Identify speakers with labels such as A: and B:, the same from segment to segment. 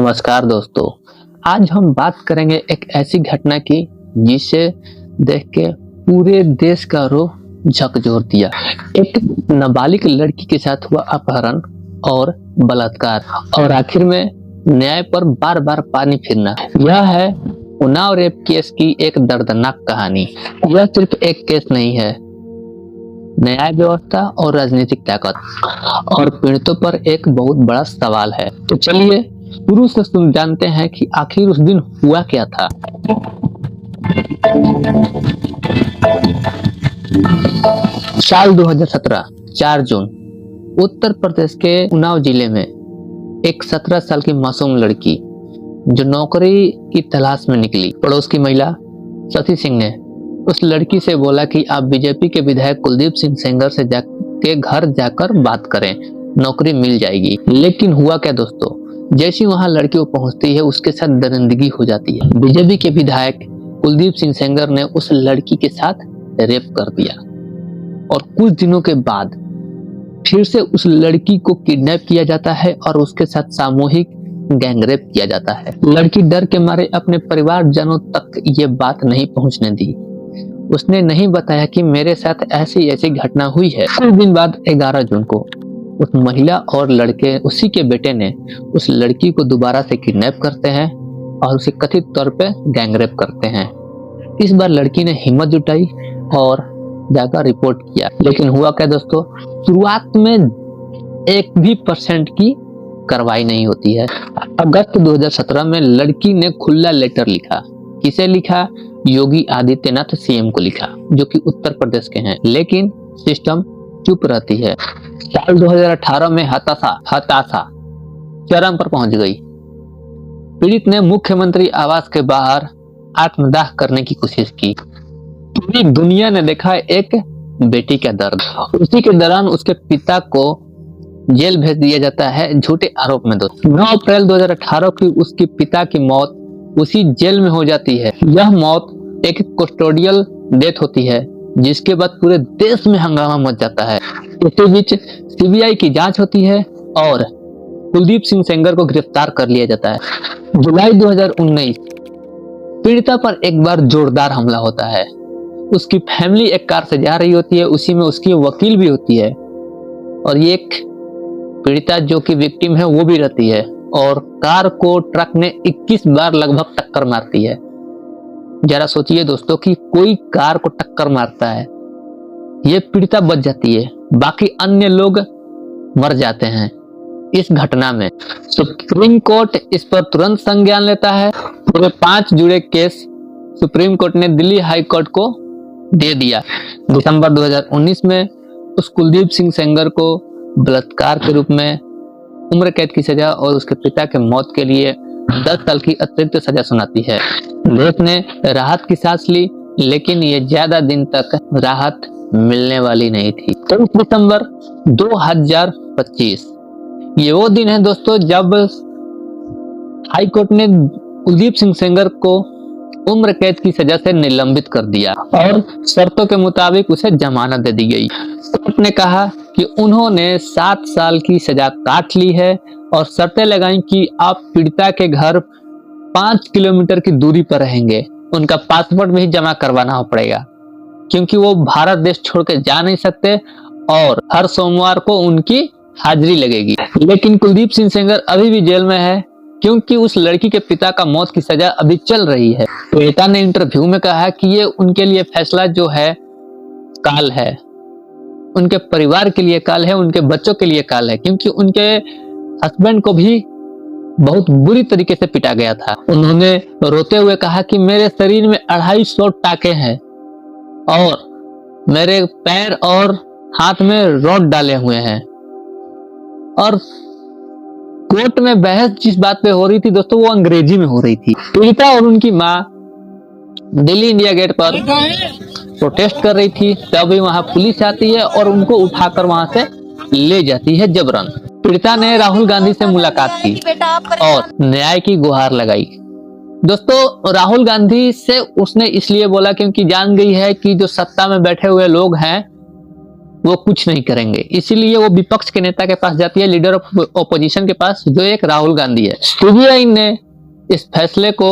A: नमस्कार दोस्तों, आज हम बात करेंगे एक ऐसी घटना की जिसे देख के पूरे देश का रूह झकझोर दिया। एक नाबालिग लड़की के साथ हुआ अपहरण और बलात्कार और आखिर में न्याय पर बार बार पानी फिरना। यह है उन्नाव रेप केस की एक दर्दनाक कहानी। यह सिर्फ एक केस नहीं है, न्याय व्यवस्था और राजनीतिक ताकत और पीड़ितों पर एक बहुत बड़ा सवाल है। तो चलिए शुरू से जानते हैं कि आखिर उस दिन हुआ क्या था। साल 2017 4 जून उत्तर प्रदेश के उन्नाव जिले में एक 17 साल की मासूम लड़की जो नौकरी की तलाश में निकली, पड़ोस की महिला सती सिंह ने उस लड़की से बोला कि आप बीजेपी के विधायक कुलदीप सिंह सेंगर से के घर जाकर बात करें, नौकरी मिल जाएगी। लेकिन हुआ क्या दोस्तों, जैसी वहां लड़की वो पहुंचती है उसके साथ दरिंदगी हो जाती है। बीजेपी के विधायक कुलदीप सिंह सेंगर ने उस लड़की के साथ रेप कर दिया और कुछ दिनों के बाद फिर से उस लड़की को किडनैप किया जाता है और उसके साथ सामूहिक गैंगरेप किया जाता है। लड़की डर के मारे अपने परिवारजनों तक ये बात नहीं पहुंचने दी। उसने नहीं बताया कि मेरे साथ ऐसी ऐसी घटना हुई है। कुछ दिन बाद 11 जून को उस महिला और लड़के उसी के बेटे ने उस लड़की को दोबारा से किडनैप करते हैं और उसे कथित तौर पे गैंगरेप करते हैं। इस बार लड़की ने हिम्मत जुटाई और जाकर रिपोर्ट किया। लेकिन हुआ क्या दोस्तों, शुरुआत में 1% की कार्रवाई नहीं होती है। अगस्त 2017 में लड़की ने खुला लेटर लिखा। किसे लिखा? योगी आदित्यनाथ सीएम को लिखा, जो कि उत्तर प्रदेश के हैं। लेकिन सिस्टम चुप रहती है। साल 2018 में हताशा चरम पर पहुंच गई। पीड़ित ने मुख्यमंत्री आवास के बाहर आत्मदाह करने की कोशिश की। पूरी दुनिया ने देखा एक बेटी का दर्द। उसी के दौरान उसके पिता को जेल भेज दिया जाता है झूठे आरोप में। 9 अप्रैल 2018 की उसके पिता की मौत उसी जेल में हो जाती है। यह मौत एक कस्टोडियल डेथ होती है, जिसके बाद पूरे देश में हंगामा मच जाता है। इसी बीच सीबीआई की जांच होती है और कुलदीप सिंह सेंगर को गिरफ्तार कर लिया जाता है। जुलाई 2019 पीड़िता पर एक बार जोरदार हमला होता है। उसकी फैमिली एक कार से जा रही होती है, उसी में उसकी वकील भी होती है और ये एक पीड़िता जो कि विक्टिम है वो भी रहती है और कार को ट्रक ने 21 बार लगभग टक्कर मारती है। जरा सोचिए दोस्तों कि कोई कार को टक्कर मारता है, ये पीड़िता बच जाती है, बाकी अन्य लोग मर जाते हैं इस घटना में। सुप्रीम कोर्ट इस पर तुरंत संज्ञान लेता है। पूरे 5 जुड़े केस सुप्रीम कोर्ट ने दिल्ली हाई कोर्ट को दे दिया। दिसंबर 2019 में उस कुलदीप सिंह सेंगर को बलात्कार के रूप में उम्र कैद की सजा और उसके पिता के मौत के लिए 10 साल की अतिरिक्त सजा सुनाती है। देश ने राहत की सांस ली, लेकिन ये ज्यादा दिन तक राहत मिलने वाली नहीं थी। 23 दिसंबर 2025 ये वो दिन है दोस्तों जब हाई कोर्ट ने कुलदीप सिंह सेंगर को उम्र कैद की सजा से निलंबित कर दिया और शर्तों के मुताबिक उसे जमानत दे दी गई। कोर्ट ने कहा कि उन्होंने 7 साल की सजा काट ली है और शर्तें लगाई कि आप पीड़िता के घर 5 किलोमीटर की दूरी पर रहेंगे। उनका पासपोर्ट भी जमा करवाना पड़ेगा क्योंकि वो भारत देश छोड़ के जा नहीं सकते और हर सोमवार को उनकी हाजिरी लगेगी। लेकिन कुलदीप सिंह सेंगर अभी भी जेल में है क्योंकि उस लड़की के पिता का मौत की सजा अभी चल रही है। पीड़िता ने इंटरव्यू में कहा कि ये उनके लिए फैसला जो है काल है, उनके परिवार के लिए काल है, उनके बच्चों के लिए काल है, क्योंकि उनके हस्बैंड को भी बहुत बुरी तरीके से पिटा गया था। उन्होंने रोते हुए कहा कि मेरे शरीर में 250 टाके हैं और मेरे पैर और हाथ में रॉड डाले हुए हैं। और कोर्ट में बहस जिस बात पे हो रही थी दोस्तों, वो अंग्रेजी में हो रही थी। पीड़िता और उनकी माँ दिल्ली इंडिया गेट पर प्रोटेस्ट कर रही थी, तभी वहां पुलिस आती है और उनको उठाकर वहां से ले जाती है जबरन। पीड़िता ने राहुल गांधी से मुलाकात की और न्याय की गुहार लगाई। दोस्तों राहुल गांधी से उसने इसलिए बोला क्योंकि जान गई है कि जो सत्ता में बैठे हुए लोग हैं वो कुछ नहीं करेंगे। इसीलिए वो विपक्ष के नेता के पास जाती है, लीडर ऑफ ऑपोजिशन के पास, जो एक राहुल गांधी है। सीबीआई ने इस फैसले को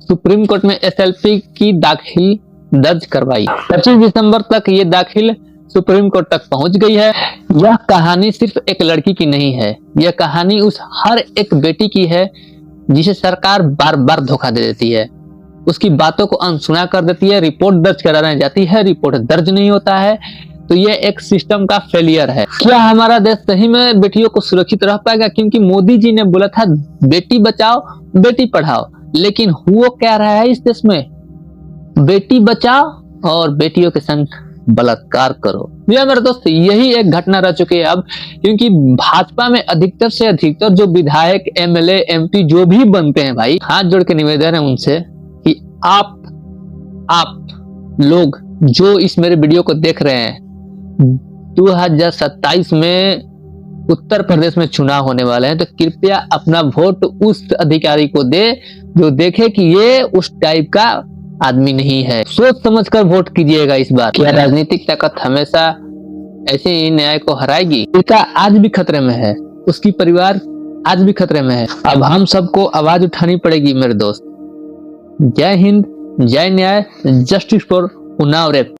A: सुप्रीम कोर्ट में एसएलपी की दाखिल दर्ज करवाई। 25 दिसंबर तक ये दाखिल सुप्रीम कोर्ट तक पहुंच गई है। यह कहानी सिर्फ एक लड़की की नहीं है, यह कहानी उस हर एक बेटी की है जिसे सरकार बार बार धोखा दे देती है, उसकी बातों को अनसुना कर देती है, रिपोर्ट दर्ज कराने जाती है, रिपोर्ट दर्ज नहीं होता है। तो ये एक सिस्टम का फेलियर है। क्या हमारा देश सही में बेटियों को सुरक्षित रह पाएगा? क्योंकि मोदी जी ने बोला था बेटी बचाओ बेटी पढ़ाओ, लेकिन हुआ क्या रहा है इस देश में? बेटी बचाओ और बेटियों के संग बलात्कार करो। भैया मेरे दोस्त, यही एक घटना रह चुकी है अब, क्योंकि भाजपा में अधिकतर से अधिकतर जो विधायक, एमएलए, एमपी जो भी बनते हैं भाई, हाथ जोड़ के निवेदन है उनसे कि आप लोग जो इस मेरे वीडियो को देख रहे हैं, 2027 में उत्तर प्रदेश में चुनाव होने वाले हैं, तो कृपया अपना वोट उस अधिकारी को दे जो देखे कि ये उस टाइप का आदमी नहीं है। सोच समझकर वोट कीजिएगा इस बार। क्या राजनीतिक ताकत हमेशा ऐसे ही न्याय को हराएगी? पिता आज भी खतरे में है, उसकी परिवार आज भी खतरे में है। अब हम सबको आवाज उठानी पड़ेगी मेरे दोस्त। जय हिंद, जय न्याय, जस्टिस फॉर उन्नाव रेप।